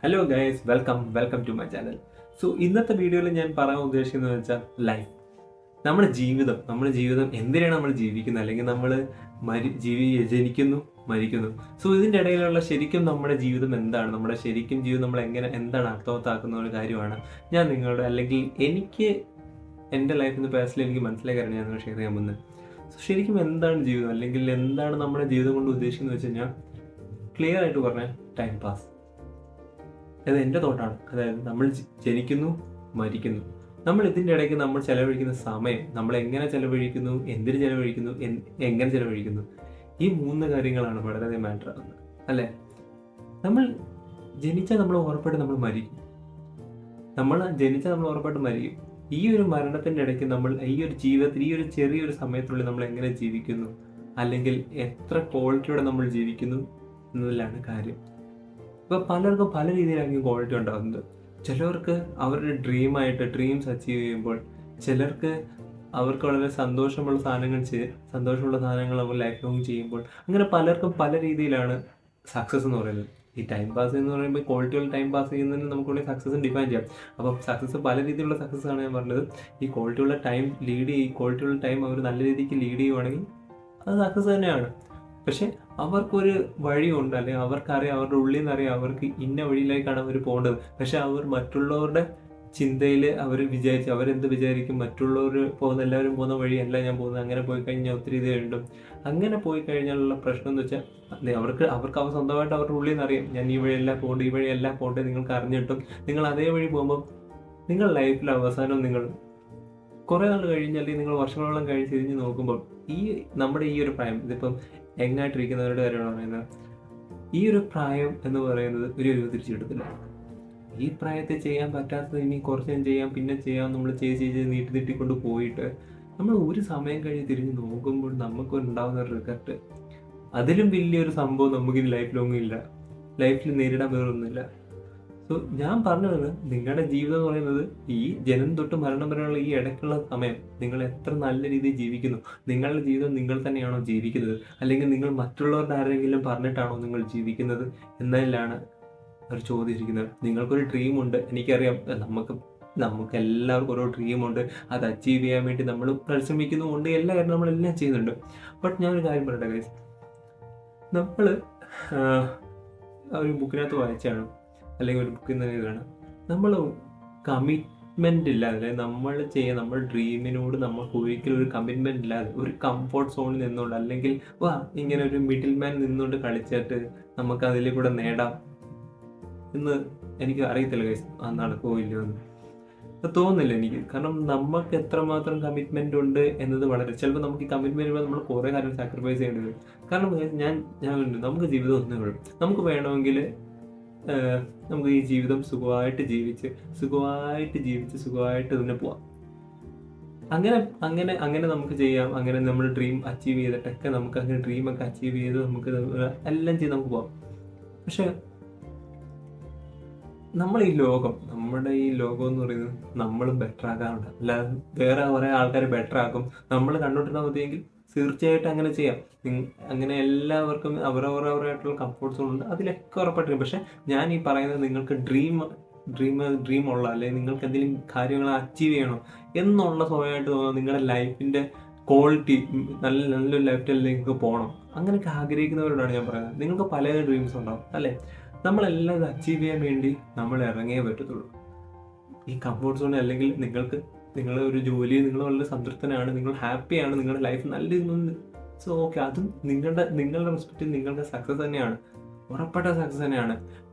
Hello guys, welcome to my channel. So ഇന്നത്തെ വീഡിയോയിൽ ഞാൻ പറയാൻ ഉദ്ദേശിക്കുന്നത് വെച്ചാൽ ലൈഫ്, നമ്മുടെ ജീവിതം എന്തിനാണ് നമ്മൾ ജീവിക്കുന്നത്, അല്ലെങ്കിൽ നമ്മൾ ജനിക്കുന്നു, മരിക്കുന്നു. സോ ഇതിൻ്റെ ഇടയിലുള്ള ശരിക്കും നമ്മുടെ ജീവിതം എന്താണ്, നമ്മുടെ ശരിക്കും ജീവിതം നമ്മൾ എന്താണ് അർത്ഥവത്താക്കുന്ന ഒരു കാര്യമാണ് ഞാൻ നിങ്ങളുടെ, അല്ലെങ്കിൽ എനിക്ക് എൻ്റെ ലൈഫിൽ നിന്ന് പേഴ്സണലി എനിക്ക് മനസ്സിലാക്കാനാണ് ഞാൻ ഷെയർ ചെയ്യാൻ പോകുന്നത്. സോ ശരിക്കും എന്താണ് ജീവിതം, അല്ലെങ്കിൽ എന്താണ് നമ്മുടെ ജീവിതം കൊണ്ട് ഉദ്ദേശിക്കുന്നത് വെച്ച് കഴിഞ്ഞാൽ ക്ലിയർ ആയിട്ട് പറഞ്ഞാൽ ടൈം പാസ്. അത് എൻ്റെ തോട്ടാണ്. അതായത് നമ്മൾ ജനിക്കുന്നു, മരിക്കുന്നു. നമ്മൾ ഇതിൻ്റെ ഇടയ്ക്ക് നമ്മൾ ചെലവഴിക്കുന്ന സമയം, നമ്മൾ എങ്ങനെ ചെലവഴിക്കുന്നു, എന്തിന് ചെലവഴിക്കുന്നു, എങ്ങനെ ചെലവഴിക്കുന്നു, ഈ 3 കാര്യങ്ങളാണ് വളരെയധികം മാറ്റർ ആകുന്നത്, അല്ലേ? നമ്മൾ ജനിച്ചാൽ നമ്മൾ ഉറപ്പായിട്ട് നമ്മൾ മരിക്കും. നമ്മൾ ഉറപ്പായിട്ട് മരിക്കും. ഈ ഒരു മരണത്തിൻ്റെ ഇടയ്ക്ക് നമ്മൾ ഈ ഒരു ജീവിതത്തിൽ ഈ ഒരു ചെറിയൊരു സമയത്തുള്ളിൽ നമ്മൾ എങ്ങനെ ജീവിക്കുന്നു, അല്ലെങ്കിൽ എത്ര ക്വാളിറ്റിയോടെ നമ്മൾ ജീവിക്കുന്നു എന്നതിലാണ് കാര്യം. ഇപ്പോൾ പലർക്കും പല രീതിയിലായിരിക്കും ക്വാളിറ്റി ഉണ്ടാകുന്നത്. ചിലവർക്ക് അവരുടെ ഡ്രീംസ് അച്ചീവ് ചെയ്യുമ്പോൾ, ചിലർക്ക് അവർക്ക് വളരെ സന്തോഷമുള്ള സാധനങ്ങൾ അവർ ലൈഫ് ലോങ് ചെയ്യുമ്പോൾ, അങ്ങനെ പലർക്കും പല രീതിയിലാണ് സക്സസ് എന്ന് പറയുന്നത്. ഈ ടൈം പാസ് എന്ന് പറയുമ്പോൾ ക്വാളിറ്റിയുള്ള ടൈം പാസ് ചെയ്യുന്നതിന് നമുക്ക് സക്സസ് ഡിഫൈൻ ചെയ്യാം. അപ്പം സക്സസ് പല രീതിയിലുള്ള സക്സസ് ആണ് ഞാൻ പറഞ്ഞത്. ഈ ക്വാളിറ്റിയുള്ള ടൈം അവർ നല്ല രീതിക്ക് ലീഡ് ചെയ്യുവാണെങ്കിൽ അത് സക്സസ് തന്നെയാണ്. പക്ഷെ അവർക്കൊരു വഴിയുണ്ട്, അല്ലെങ്കിൽ അവർക്കറിയാം, അവരുടെ ഉള്ളിൽ നിന്നറിയാം അവർക്ക് ഇന്ന വഴിയിലേക്കാണ് അവർ പോകേണ്ടത്. പക്ഷെ അവർ മറ്റുള്ളവരുടെ ചിന്തയിൽ അവരെന്ത് വിചാരിക്കും, മറ്റുള്ളവർ എല്ലാവരും പോകുന്ന വഴിയല്ല ഞാൻ പോകുന്നത്, അങ്ങനെ പോയി കഴിഞ്ഞാൽ ഒത്തിരി ഇത് ഉണ്ട്. അങ്ങനെ പോയി കഴിഞ്ഞാലുള്ള പ്രശ്നം എന്ന് വെച്ചാൽ അവർക്ക് അവർ സ്വന്തമായിട്ട് അവരുടെ ഉള്ളിൽ നിന്നറിയാം ഞാൻ ഈ വഴിയെല്ലാം പോകേണ്ടത് നിങ്ങൾക്ക് അറിഞ്ഞിട്ടും നിങ്ങൾ അതേ വഴി പോകുമ്പോൾ നിങ്ങൾ ലൈഫിൽ അവസാനം നിങ്ങൾ കുറേ നാൾ കഴിഞ്ഞ്, അല്ലെങ്കിൽ നിങ്ങൾ വർഷങ്ങളോളം കഴിഞ്ഞ് തിരിഞ്ഞ് നോക്കുമ്പോൾ നമ്മുടെ ഈ ഒരു പ്രായം, ഇതിപ്പം യങ്ങായിട്ടിരിക്കുന്നവരുടെ കാര്യമാണ് പറയുന്നത്, ഈ ഒരു പ്രായം എന്ന് പറയുന്നത് ഒരു തിരിച്ചു കിട്ടത്തില്ല. ഈ പ്രായത്തിൽ ചെയ്യാൻ പറ്റാത്തത് ഇനി കുറച്ച് ചെയ്യാം, പിന്നെ ചെയ്യാം, നമ്മൾ ചെയ്ത് നീട്ടിക്കൊണ്ട് പോയിട്ട് നമ്മൾ ഒരു സമയം കഴിഞ്ഞ് തിരിഞ്ഞ് നോക്കുമ്പോൾ നമുക്കുണ്ടാകുന്ന ഒരു റിഗ്രറ്റ്, അതിലും വലിയൊരു സംഭവം നമുക്കിനി ലൈഫ് ലോങ് ഇല്ല, ലൈഫിൽ നേരിടാൻ വേറൊന്നുമില്ല. സോ ഞാൻ പറഞ്ഞത്, നിങ്ങളുടെ ജീവിതം എന്ന് പറയുന്നത് ഈ ജനനം തൊട്ട് മരണം വരെയുള്ള ഈ ഇടയ്ക്കുള്ള സമയം നിങ്ങൾ എത്ര നല്ല രീതിയിൽ ജീവിക്കുന്നു. നിങ്ങളുടെ ജീവിതം നിങ്ങൾ തന്നെയാണോ ജീവിക്കുന്നത്, അല്ലെങ്കിൽ നിങ്ങൾ മറ്റുള്ളവരുടെ ആരെങ്കിലും പറഞ്ഞിട്ടാണോ നിങ്ങൾ ജീവിക്കുന്നത് എന്നതിലാണ് ഒരു ചോദ്യം ഇരിക്കുന്നത്. നിങ്ങൾക്കൊരു ഡ്രീമുണ്ട്, എനിക്കറിയാം, നമുക്ക് എല്ലാവർക്കും ഓരോ ഡ്രീമുണ്ട്. അത് അച്ചീവ് ചെയ്യാൻ വേണ്ടി നമ്മൾ പരിശ്രമിക്കുന്നുമുണ്ട്, എല്ലാ കാര്യം നമ്മളെല്ലാം ചെയ്യുന്നുണ്ട്. ബട്ട് ഞാനൊരു കാര്യം പറയട്ടെ ഗൈസ്, നമ്മൾ ഒരു ബുക്കിനകത്ത് വായിച്ചാണ്, അല്ലെങ്കിൽ ഒരു ബുക്കിൽ നിന്ന് ഇതാണ്, നമ്മൾ കമ്മിറ്റ്മെൻ്റ് ഇല്ലാതെ, അല്ലെങ്കിൽ നമ്മൾ ഡ്രീമിനോട് നമുക്ക് ഒരിക്കലും ഒരു കമ്മിറ്റ്മെൻ്റ് ഇല്ലാതെ ഒരു കംഫോർട്ട് സോണിൽ നിന്നുകൊണ്ട്, അല്ലെങ്കിൽ ഇങ്ങനെ ഒരു മിഡിൽ മാൻ നിന്നുകൊണ്ട് കളിച്ചിട്ട് നമുക്ക് അതിൽ കൂടെ നേടാം എന്ന് എനിക്ക് അറിയത്തില്ല ഗൈസ്. നടക്കുമോ ഇല്ലയോ എന്ന് തോന്നുന്നില്ല എനിക്ക്. കാരണം നമുക്ക് എത്രമാത്രം കമ്മിറ്റ്മെൻ്റ് ഉണ്ട് എന്നത് ചിലപ്പോൾ നമുക്ക് ഈ കമ്മിറ്റ്മെൻറ്റ് നമ്മൾ കുറേ കാര്യം സാക്രിഫൈസ് ചെയ്യേണ്ടി വരും. കാരണം ഞാൻ നമുക്ക് ജീവിതം ഒന്നേ ഉള്ളൂ. നമുക്ക് വേണമെങ്കിൽ നമുക്ക് ഈ ജീവിതം സുഖമായിട്ട് ജീവിച്ച് തന്നെ പോവാം. അങ്ങനെ നമുക്ക് ചെയ്യാം. അങ്ങനെ നമ്മൾ ഡ്രീം അച്ചീവ് ചെയ്തിട്ടൊക്കെ നമുക്ക് അങ്ങനെ ഡ്രീമൊക്കെ അച്ചീവ് ചെയ്ത് നമുക്ക് എല്ലാം ചെയ്ത് നമുക്ക് പോവാം. പക്ഷെ നമ്മുടെ ഈ ലോകം എന്ന് പറയുന്നത് നമ്മൾ ബെറ്റർ ആക്കാറുണ്ട്, അല്ലാതെ വേറെ കുറേ ആൾക്കാർ ബെറ്റർ ആക്കും. നമ്മൾ കണ്ടോണ്ടിരുന്നാൽ മതിയെങ്കിൽ തീർച്ചയായിട്ടും അങ്ങനെ ചെയ്യാം. അങ്ങനെ എല്ലാവർക്കും അവരവരായിട്ടുള്ള കംഫോർട്ട് സോൺ ഉണ്ട്, അതിലൊക്കെ ഉറപ്പായിട്ടും. പക്ഷെ ഞാൻ ഈ പറയുന്നത്, നിങ്ങൾക്ക് ഡ്രീം ഉള്ള, അല്ലെങ്കിൽ നിങ്ങൾക്ക് എന്തെങ്കിലും കാര്യങ്ങൾ അച്ചീവ് ചെയ്യണം എന്നുള്ള സ്വയമായിട്ട് തോന്നുന്നത്, നിങ്ങളുടെ ലൈഫിൻ്റെ ക്വാളിറ്റി നല്ലൊരു ലൈഫ് സ്റ്റൈലിലേക്ക് പോകണം, അങ്ങനെയൊക്കെ ആഗ്രഹിക്കുന്നവരോടാണ് ഞാൻ പറയുന്നത്. നിങ്ങൾക്ക് പല ഡ്രീംസ് ഉണ്ടാവും, അല്ലേ? നമ്മളെല്ലാം ഇത് അച്ചീവ് ചെയ്യാൻ വേണ്ടി നമ്മൾ ഇറങ്ങിയേ പറ്റത്തുള്ളൂ. ഈ കംഫോർട്ട് സോൺ, അല്ലെങ്കിൽ നിങ്ങളൊരു ജോലിയിൽ നിങ്ങൾ വളരെ സംതൃപ്തനാണ്, നിങ്ങൾ ഹാപ്പിയാണ്, നിങ്ങളുടെ ലൈഫ് നല്ല രീതിയിൽ. സോ ഓക്കെ, അതും നിങ്ങളുടെ റെസ്പെക്റ്റിൽ നിങ്ങളുടെ സക്സസ് തന്നെയാണ്, ഉറപ്പായിട്ട് സക്സസ് തന്നെയാണ്.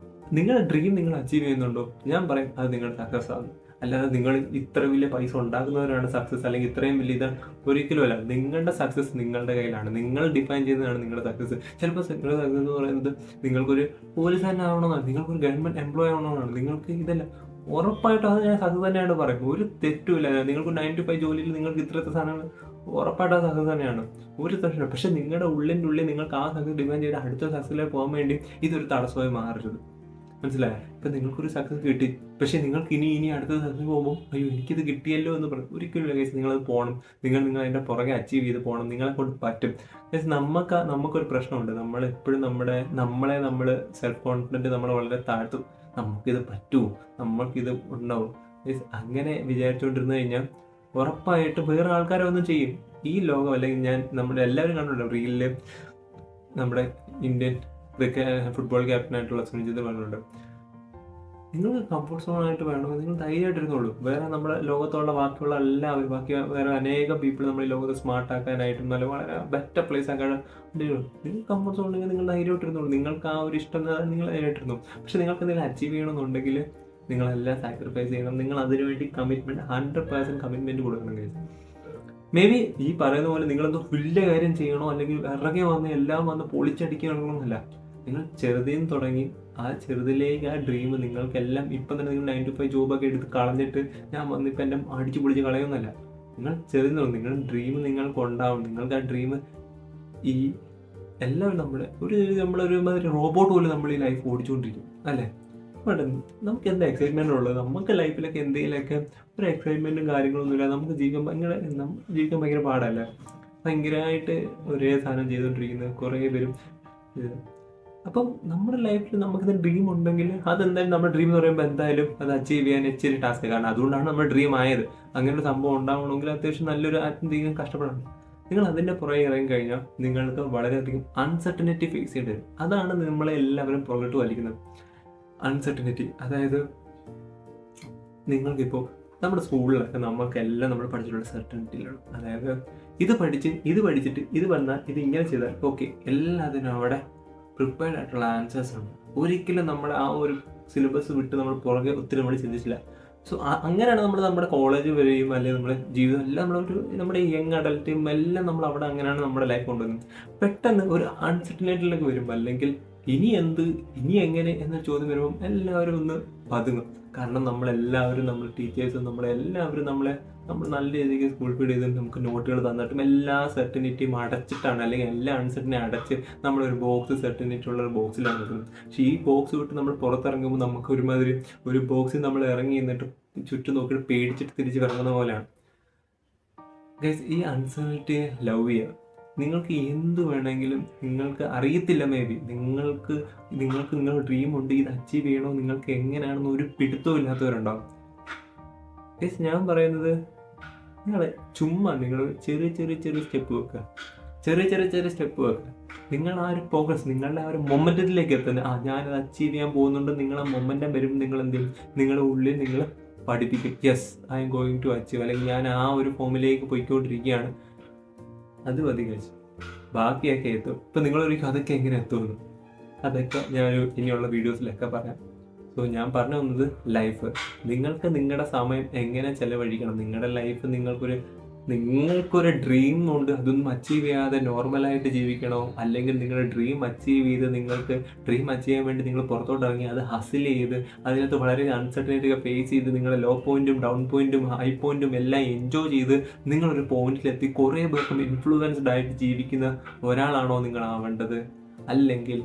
നിങ്ങളുടെ ഡ്രീം നിങ്ങൾ അച്ചീവ് ചെയ്യുന്നുണ്ടോ, ഞാൻ പറയും അത് നിങ്ങളുടെ സക്സസ് ആണ്. അല്ലാതെ നിങ്ങൾ ഇത്ര വലിയ പൈസ ഉണ്ടാക്കുന്നവരാണ് സക്സസ്, അല്ലെങ്കിൽ ഇത്രയും വലിയ ഇത് ഒരിക്കലും അല്ല. നിങ്ങളുടെ സക്സസ് നിങ്ങളുടെ കയ്യിലാണ്, നിങ്ങൾ ഡിഫൈൻ ചെയ്യുന്നതാണ് നിങ്ങളുടെ സക്സസ്. ചിലപ്പോൾ നിങ്ങളുടെ സക്സസ് എന്ന് പറയുന്നത് നിങ്ങൾക്കൊരു പോലീസുകാരൻ ആവണമെന്നാണ്, നിങ്ങൾക്കൊരു ഗവൺമെൻറ് എംപ്ലോയി ആവണമെന്നാണ്, നിങ്ങൾക്ക് ഇതല്ല. ഉറപ്പായിട്ടും അത് ഞാൻ സക്സസ് തന്നെയാണ് പറയും, ഒരു തെറ്റുമില്ല. നിങ്ങൾക്ക് 9 to 5 ജോലിയിൽ നിങ്ങൾക്ക് ഇത്രത്തെ സാധനങ്ങൾ ഉറപ്പായിട്ട് ആ സക്സസ് തന്നെയാണ്, ഒരു പ്രശ്നം. പക്ഷെ നിങ്ങളുടെ ഉള്ളിൽ നിങ്ങൾക്ക് ആ സക്സസ് ഡിമാൻഡ് ചെയ്ത് അടുത്ത സക്സസിലേക്ക് പോകാൻ വേണ്ടി ഇതൊരു തടസ്സമായി മാറരുത്. മനസ്സിലായോ? ഇപ്പം നിങ്ങൾക്കൊരു സക്സസ് കിട്ടി, പക്ഷേ നിങ്ങൾക്ക് ഇനി അടുത്ത സക്സസ് പോകുമ്പോൾ അയ്യോ എനിക്കിത് കിട്ടിയല്ലോ എന്ന് പറയും. ഒരിക്കലും കേസ് നിങ്ങളത് പോകണം, നിങ്ങൾ അതിൻ്റെ പുറകെ അച്ചീവ് ചെയ്ത് പോകണം, നിങ്ങളെ കൊണ്ട് പറ്റും. കേസ് നമുക്കൊരു പ്രശ്നമുണ്ട്, നമ്മളെപ്പോഴും നമ്മൾ സെൽഫ് കോൺഫിഡൻറ്റ് നമ്മൾ വളരെ നമുക്കിത് പറ്റുമോ, നമ്മൾക്കിത് ഉണ്ടാവും. അങ്ങനെ വിചാരിച്ചുകൊണ്ടിരുന്നു കഴിഞ്ഞാൽ ഉറപ്പായിട്ടും വേറെ ആൾക്കാരെ ഒന്നും ചെയ്യും. ഈ ലോകം അല്ലെങ്കിൽ നമ്മുടെ എല്ലാവരും കണ്ടിട്ടുണ്ടോ റീലില് നമ്മുടെ ഇന്ത്യൻ ഫുട്ബോൾ ക്യാപ്റ്റനായിട്ടുള്ള സുനിൽ പറഞ്ഞിട്ടുണ്ട്, നിങ്ങൾക്ക് കംഫർട്ട് സോൺ ആയിട്ട് വേണമെങ്കിൽ നിങ്ങൾ ധൈര്യമായിട്ടിരുന്നുള്ളൂ. വേറെ നമ്മുടെ ലോകത്തുള്ള ബാക്കിയുള്ള എല്ലാവരും വേറെ അനേകം പീപ്പിൾ നമ്മൾ ഈ ലോകത്ത് സ്മാർട്ട് ആക്കാനായിട്ടും നല്ല വളരെ ബെറ്റർ പ്ലേസ് ആക്കാൻ നിങ്ങൾ കംഫർട്ട് സോൺ ഉണ്ടെങ്കിൽ നിങ്ങൾ ധൈര്യമായിട്ടിരുന്നുള്ളൂ. നിങ്ങൾക്ക് ആ ഒരു ഇഷ്ടം നിങ്ങൾ ധൈര്യമായിട്ടിരുന്നു. പക്ഷെ നിങ്ങൾക്ക് എന്തെങ്കിലും അച്ചീവ് ചെയ്യണമെന്നുണ്ടെങ്കിൽ നിങ്ങളെല്ലാം സാക്രിഫൈസ് ചെയ്യണം. നിങ്ങൾ അതിനുവേണ്ടി 100% കമ്മിറ്റ്മെൻറ്റ് കൊടുക്കണം കഴിയും. മേ ബി ഈ പറയുന്ന പോലെ നിങ്ങളെന്തോ വലിയ കാര്യം ചെയ്യണോ അല്ലെങ്കിൽ ഇറങ്ങി വന്ന് എല്ലാം വന്ന് പൊളിച്ചടിക്കണമെന്നല്ല. നിങ്ങൾ ചെറുതിൽ തുടങ്ങി ആ ചെറുതിലേക്ക് ആ ഡ്രീം നിങ്ങൾക്കെല്ലാം ഇപ്പം തന്നെ നിങ്ങൾ 9 to 5 ജോബൊക്കെ എടുത്ത് കളഞ്ഞിട്ട് ഞാൻ വന്നിപ്പോൾ എല്ലാം അടിച്ചു പൊളിച്ച് കളയുന്നല്ല. നിങ്ങൾ ചെറുതിൽ നിങ്ങളുടെ ഡ്രീം നിങ്ങൾക്ക് ഉണ്ടാവും. നിങ്ങൾക്ക് ആ ഡ്രീം ഈ എല്ലാവരും നമ്മളൊരു റോബോട്ട് പോലും നമ്മൾ ഈ ലൈഫ് ഓടിച്ചുകൊണ്ടിരിക്കും അല്ലേ. ബട്ട് നമുക്ക് എന്താ എക്സൈറ്റ്മെൻ്റ് ഉള്ളത്? നമുക്ക് ലൈഫിലൊക്കെ എന്തെങ്കിലുമൊക്കെ ഒരു എക്സൈറ്റ്മെൻറ്റും കാര്യങ്ങളൊന്നുമില്ല. നമുക്ക് ജീവിക്കാൻ ഭയങ്കര പാടല്ലേ. ഭയങ്കരമായിട്ട് ഒരേ സാധനം ചെയ്തുകൊണ്ടിരിക്കുന്നത് കുറേ പേരും. അപ്പം നമ്മുടെ ലൈഫിൽ നമുക്കിത് ഡ്രീം ഉണ്ടെങ്കിൽ അതെന്തായാലും നമ്മുടെ ഡ്രീം എന്ന് പറയുമ്പോൾ എന്തായാലും അത് അച്ചീവ് ചെയ്യാൻ ഇച്ചിരി ടാസ്ക്. കാരണം അതുകൊണ്ടാണ് നമ്മുടെ ഡ്രീം ആയത്. അങ്ങനെ ഒരു സംഭവം ഉണ്ടാവണമെങ്കിൽ അത്യാവശ്യം നല്ലൊരു എന്തെങ്കിലും കഷ്ടപ്പെടണം. നിങ്ങൾ അതിൻ്റെ പുറകെ ഇറങ്ങി കഴിഞ്ഞാൽ നിങ്ങൾക്ക് വളരെയധികം അൺസർട്ടനിറ്റി ഫേസ് ചെയ്യേണ്ടി വരും. അതാണ് നമ്മളെ എല്ലാവരും പുറകോട്ട് വലിക്കുന്നത്. അൺസർട്ടനിറ്റി, അതായത് നിങ്ങൾക്കിപ്പോൾ നമ്മുടെ സ്കൂളിലൊക്കെ നമുക്കെല്ലാം നമ്മൾ പഠിച്ചിട്ടുള്ള സർട്ടനിറ്റിയിലാണ്. അതായത് ഇത് പഠിച്ചിട്ട് ഇത് വന്നാൽ ഇത് ഇങ്ങനെ ചെയ്താൽ ഓക്കെ, എല്ലാത്തിനും അവിടെ പ്രിപ്പയർഡ് ആയിട്ടുള്ള ആൻസേഴ്സ് ഉണ്ട്. ഒരിക്കലും നമ്മുടെ ആ ഒരു സിലബസ് വിട്ട് നമ്മൾ പുറകെ ഒത്തിരി നമ്മൾ ചിന്തിച്ചില്ല. സോ അങ്ങനെയാണ് നമ്മുടെ കോളേജ് വരെയും അല്ലെങ്കിൽ നമ്മുടെ ജീവിതം എല്ലാം നമ്മുടെ യങ് അഡൽറ്റും എല്ലാം നമ്മൾ അവിടെ അങ്ങനെയാണ് നമ്മുടെ ലൈഫ് കൊണ്ടുവന്നത്. പെട്ടെന്ന് ഒരു അൺസർട്ടനിറ്റിയിലേക്ക് വരുമ്പോൾ അല്ലെങ്കിൽ ഇനി എങ്ങനെ എന്ന ചോദ്യം വരുമ്പം എല്ലാവരും ഒന്ന് പതുങ്ങും. കാരണം നമ്മളെല്ലാവരും നമ്മൾ ടീച്ചേഴ്സും നമ്മൾ നല്ല രീതിക്ക് സ്കൂൾ ഫീഡ് ചെയ്ത് നമുക്ക് നോട്ടുകൾ തന്നിട്ടും എല്ലാ സെർട്ടനിറ്റിയും അടച്ചിട്ടാണ്, അല്ലെങ്കിൽ എല്ലാ അൺസർട്ടനെ അടച്ച് നമ്മളൊരു ബോക്സ് സെർട്ടനിറ്റി ഉള്ള ഒരു ബോക്സിലാണ് നിൽക്കുന്നത്. പക്ഷേ ഈ ബോക്സ് വിട്ട് നമ്മൾ പുറത്തിറങ്ങുമ്പോൾ നമുക്ക് ഒരുമാതിരി ഒരു ബോക്സിൽ നമ്മൾ ഇറങ്ങി എന്നിട്ട് ചുറ്റും നോക്കിയിട്ട് പേടിച്ചിട്ട് തിരിച്ച് ഇറങ്ങുന്ന പോലെയാണ്. ഗൈസ്, ഈ അൺസർട്ടനിറ്റിയെ ലവ് ചെയ്യുക. നിങ്ങൾക്ക് എന്ത് വേണമെങ്കിലും നിങ്ങൾക്ക് അറിയത്തില്ല. മേ ബി നിങ്ങൾക്ക് നിങ്ങളുടെ ഡ്രീം ഉണ്ട്, ഇത് അച്ചീവ് ചെയ്യണോ, നിങ്ങൾക്ക് എങ്ങനെയാണെന്ന് ഒരു പിടുത്തവും ഇല്ലാത്തവരുണ്ടാവും. ഗൈസ്, ഞാൻ പറയുന്നത് നിങ്ങൾ ചുമ്മാ ചെറിയ സ്റ്റെപ്പ് വെക്കുക. ചെറിയ സ്റ്റെപ്പ് വെക്കുക. നിങ്ങൾ ആ ഒരു പ്രോഗ്രസ്, നിങ്ങളുടെ ആ ഒരു മൊമെൻറ്റത്തിലേക്ക് എത്തുന്നത്, ഞാനത് അച്ചീവ് ചെയ്യാൻ പോകുന്നുണ്ട്. നിങ്ങളെ മൊമെൻറ്റം വരുമ്പോൾ നിങ്ങൾ എന്ത് ചെയ്യും? നിങ്ങളുടെ ഉള്ളിൽ നിങ്ങൾ പഠിപ്പിക്കും, yes I am going to achieve, അല്ലെങ്കിൽ ഞാൻ ആ ഒരു ഫോമിലേക്ക് പോയിക്കൊണ്ടിരിക്കുകയാണ്. അത് മതി കഴിച്ചു, ബാക്കിയൊക്കെ എത്തും. ഇപ്പം നിങ്ങളൊരിക്കലും അതൊക്കെ എങ്ങനെ എത്തുമെന്ന് അതൊക്കെ ഞാൻ ഇനിയുള്ള വീഡിയോസിലൊക്കെ പറയാം. സോ ഞാൻ പറഞ്ഞു വന്നത് ലൈഫ്, നിങ്ങൾക്ക് നിങ്ങളുടെ സമയം എങ്ങനെ ചെലവഴിക്കണം. നിങ്ങളുടെ ലൈഫ് നിങ്ങൾക്കൊരു ഡ്രീം ഉണ്ട്, അതൊന്നും അച്ചീവ് ചെയ്യാതെ നോർമലായിട്ട് ജീവിക്കണോ, അല്ലെങ്കിൽ നിങ്ങളുടെ ഡ്രീം അച്ചീവ് ചെയ്ത് നിങ്ങൾക്ക് ഡ്രീം അച്ചീവ് ചെയ്യാൻ വേണ്ടി നിങ്ങൾ പുറത്തോട്ട് ഇറങ്ങി അത് ഹസിൽ ചെയ്ത് അതിനകത്ത് വളരെ അൺസർട്ടനിറ്റി ഫേസ് ചെയ്ത് നിങ്ങളുടെ ലോ പോയിന്റും ഡൗൺ പോയിന്റും ഹൈ പോയിന്റും എല്ലാം എൻജോയ് ചെയ്ത് നിങ്ങളൊരു പോയിന്റിലെത്തി കുറേ പേർക്കും ഇൻഫ്ലുവൻസ്ഡ് ആയിട്ട് ജീവിക്കുന്ന ഒരാളാണോ നിങ്ങളാവേണ്ടത്? അല്ലെങ്കിൽ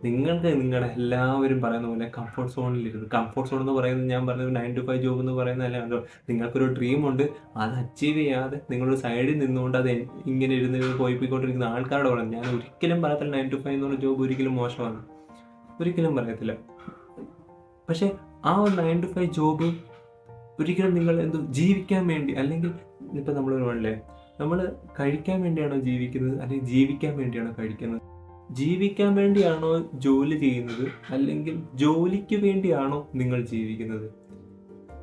നിങ്ങൾക്ക് നിങ്ങളുടെ എല്ലാവരും പറയുന്ന പോലെ കംഫർട്ട് സോണിലിരുന്ന്, കംഫർട്ട് സോൺ എന്ന് പറയുന്നത് ഞാൻ പറഞ്ഞത് 9 to 5 ജോബ് എന്ന് പറയുന്നതല്ല. കണ്ടോ, നിങ്ങൾക്കൊരു ഡ്രീം ഉണ്ട്, അത് അച്ചീവ് ചെയ്യാതെ നിങ്ങളൊരു സൈഡിൽ നിന്നുകൊണ്ട് അത് ഇങ്ങനെ പോയിക്കൊണ്ടിരിക്കുന്ന ആൾക്കാരോട് പറയാം. ഞാൻ ഒരിക്കലും പറയത്തില്ല 9 to 5 എന്നുള്ള ജോബ് ഒരിക്കലും മോശമാണ്, ഒരിക്കലും പറയത്തില്ല. പക്ഷെ ആ ഒരു 9 to 5 ജോബ് ഒരിക്കലും നിങ്ങൾ ജീവിക്കാൻ വേണ്ടി, അല്ലെങ്കിൽ ഇപ്പം നമ്മൾ പറഞ്ഞില്ലേ, നമ്മൾ കഴിക്കാൻ വേണ്ടിയാണോ ജീവിക്കുന്നത്, അല്ലെങ്കിൽ ജീവിക്കാൻ വേണ്ടിയാണോ കഴിക്കുന്നത്? ജീവിക്കാൻ വേണ്ടിയാണോ ജോലി ചെയ്യുന്നത്, അല്ലെങ്കിൽ ജോലിക്ക് വേണ്ടിയാണോ നിങ്ങൾ ജീവിക്കുന്നത്?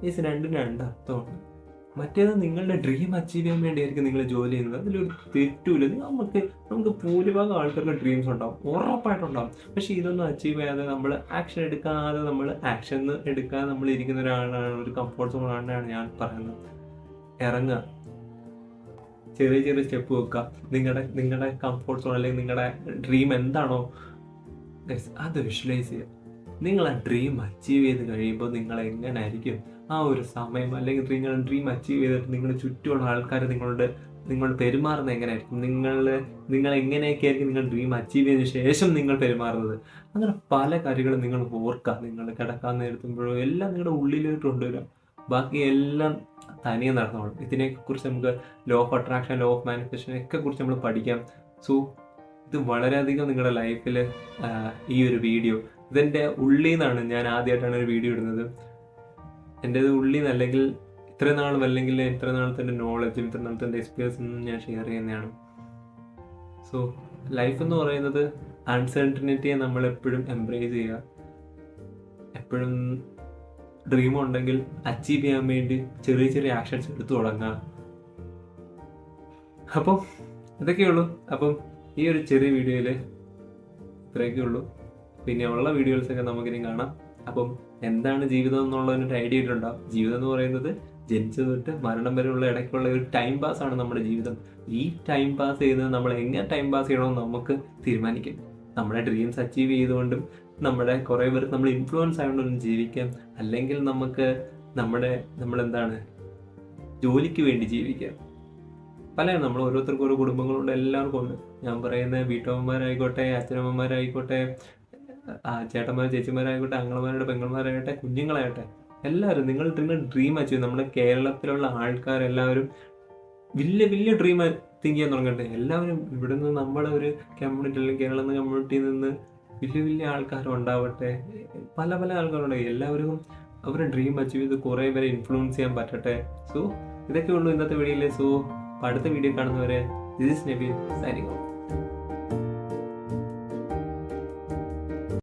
ഈ രണ്ടും രണ്ടർത്ഥമാണ്. മറ്റേത് നിങ്ങളുടെ ഡ്രീം അച്ചീവ് ചെയ്യാൻ വേണ്ടിയായിരിക്കും നിങ്ങൾ ജോലി ചെയ്യുന്നത്, അതിലൊരു തെറ്റുമില്ല. നമുക്ക് ഭൂരിഭാഗം ആൾക്കാർക്ക് ഡ്രീംസ് ഉണ്ടാവും, ഉറപ്പായിട്ടുണ്ടാവും. പക്ഷെ ഇതൊന്നും അച്ചീവ് ചെയ്യാതെ നമ്മൾ ആക്ഷൻ എടുക്കാതെ നമ്മൾ ഇരിക്കുന്ന ഒരാളാണ്, ഒരു കംഫർട്ട് സോൺ ആണെന്നാണ് ഞാൻ പറയുന്നത്. ഇറങ്ങുക, ചെറിയ സ്റ്റെപ്പ് വെക്കുക. നിങ്ങളുടെ കംഫർട്ട് സോൺ അല്ലെങ്കിൽ നിങ്ങളുടെ ഡ്രീം എന്താണോ അത് വിഷ്വലൈസ് ചെയ്യുക. നിങ്ങൾ ആ ഡ്രീം അച്ചീവ് ചെയ്ത് കഴിയുമ്പോൾ നിങ്ങൾ എങ്ങനെ ആയിരിക്കും ആ ഒരു സമയം, അല്ലെങ്കിൽ നിങ്ങളുടെ ഡ്രീം അച്ചീവ് ചെയ്തിട്ട് നിങ്ങളുടെ ചുറ്റുമുള്ള ആൾക്കാർ നിങ്ങൾ പെരുമാറുന്നത് എങ്ങനെയായിരിക്കും, നിങ്ങൾ എങ്ങനെയൊക്കെ ആയിരിക്കും നിങ്ങൾ ഡ്രീം അച്ചീവ് ചെയ്തതിന് ശേഷം നിങ്ങൾ പെരുമാറുന്നത്. അങ്ങനെ പല കാര്യങ്ങളും നിങ്ങൾ ഓർക്കുക. നിങ്ങൾ കിടക്കാൻ നേരത്തുമ്പോഴോ എല്ലാം നിങ്ങളുടെ ഉള്ളിലോട്ട് കൊണ്ടുവരിക. ബാക്കി എല്ലാം തനിയെ നടന്നോളും. ഇതിനെക്കുറിച്ച് നമുക്ക് law of attraction, law of manifestation ഒക്കെ കുറിച്ച് നമ്മൾ പഠിക്കാം. സോ ഇത് വളരെയധികം നിങ്ങളുടെ ലൈഫിൽ ഈ ഒരു വീഡിയോ ഇതെൻ്റെ ഉള്ളിൽ നിന്നാണ് ഞാൻ ആദ്യമായിട്ടാണ് ഒരു വീഡിയോ ഇടുന്നത്. എൻ്റേത് ഉള്ളിൽ നിന്ന്, അല്ലെങ്കിൽ ഇത്ര നാളും അല്ലെങ്കിൽ ഇത്ര നാളത്തെ എൻ്റെ നോളജും ഇത്ര നാളത്തെ എൻ്റെ എക്സ്പീരിയൻസും ഞാൻ ഷെയർ ചെയ്യുന്നതാണ്. സോ ലൈഫ് എന്ന് പറയുന്നത് അൺസർട്ടനിറ്റിയെ നമ്മൾ എപ്പോഴും എംബ്രേസ് ചെയ്യുക. എപ്പോഴും ഡ്രീം ഉണ്ടെങ്കിൽ അച്ചീവ് ചെയ്യാൻ വേണ്ടി ചെറിയ ചെറിയ ആക്ഷൻസ് എടുത്തു തുടങ്ങുക. അപ്പം ഇതൊക്കെയുള്ളൂ. അപ്പം ഈ ഒരു ചെറിയ വീഡിയോയിൽ ഇത്രയൊക്കെ ഉള്ളൂ. പിന്നെ ഉള്ള വീഡിയോസൊക്കെ നമുക്കിനി കാണാം. അപ്പം എന്താണ് ജീവിതം എന്നുള്ളതിനൊരു ഐഡിയ ഇട്ടുണ്ടാവും. ജീവിതം എന്ന് പറയുന്നത് ജനിച്ചത് തൊട്ട് മരണം വരെയുള്ള ഇടയ്ക്കുള്ള ഒരു ടൈം പാസ് ആണ് നമ്മുടെ ജീവിതം. ഈ ടൈം പാസ് ചെയ്യുന്നത് നമ്മൾ എങ്ങനെ ടൈം പാസ് ചെയ്യണമെന്ന് നമുക്ക് തീരുമാനിക്കാം. നമ്മുടെ ഡ്രീംസ് അച്ചീവ് ചെയ്തുകൊണ്ടും നമ്മുടെ കുറേ പേർക്ക് നമ്മൾ ഇൻഫ്ലുവൻസ് ആയതുകൊണ്ടൊന്നും ജീവിക്കാം. അല്ലെങ്കിൽ നമുക്ക് നമ്മളെന്താണ് ജോലിക്ക് വേണ്ടി ജീവിക്കാം. നമ്മൾ ഓരോരുത്തർക്കും ഓരോ കുടുംബങ്ങളുണ്ട്, എല്ലാവർക്കും ഉണ്ട്. ഞാൻ പറയുന്ന വീട്ടമ്മമാരായിക്കോട്ടെ, അച്ഛനമ്മമാരായിക്കോട്ടെ, ചേട്ടന്മാർ ചേച്ചിമാരായിക്കോട്ടെ, ആങ്ങളമാരുടെ പെങ്ങന്മാരാകട്ടെ, കുഞ്ഞുങ്ങളാകട്ടെ, എല്ലാവരും നിങ്ങളുടെ ഡ്രീം അച്ചീവ്. നമ്മുടെ കേരളത്തിലുള്ള ആൾക്കാരെല്ലാവരും വലിയ വലിയ ഡ്രീം തിങ്ക് ചെയ്യാൻ തുടങ്ങട്ടെ. എല്ലാവരും ഇവിടെ നിന്ന് നമ്മുടെ ഒരു കമ്മ്യൂണിറ്റി അല്ലെങ്കിൽ കേരളം കമ്മ്യൂണിറ്റിയിൽ നിന്ന് വലിയ വലിയ ആൾക്കാരുണ്ടാവട്ടെ. പല പല ആൾക്കാരുണ്ടായി. എല്ലാവരും അവരുടെ ഡ്രീം അച്ചീവ് ചെയ്ത് കുറേ പേരെ ഇൻഫ്ലുവൻസ് ചെയ്യാൻ പറ്റട്ടെ. സോ ഇതൊക്കെ ഉള്ളൂ ഇന്നത്തെ വീഡിയോയിൽ. സോ അടുത്ത വീഡിയോ കാണുന്നവരെ, this is Nabeel signing off.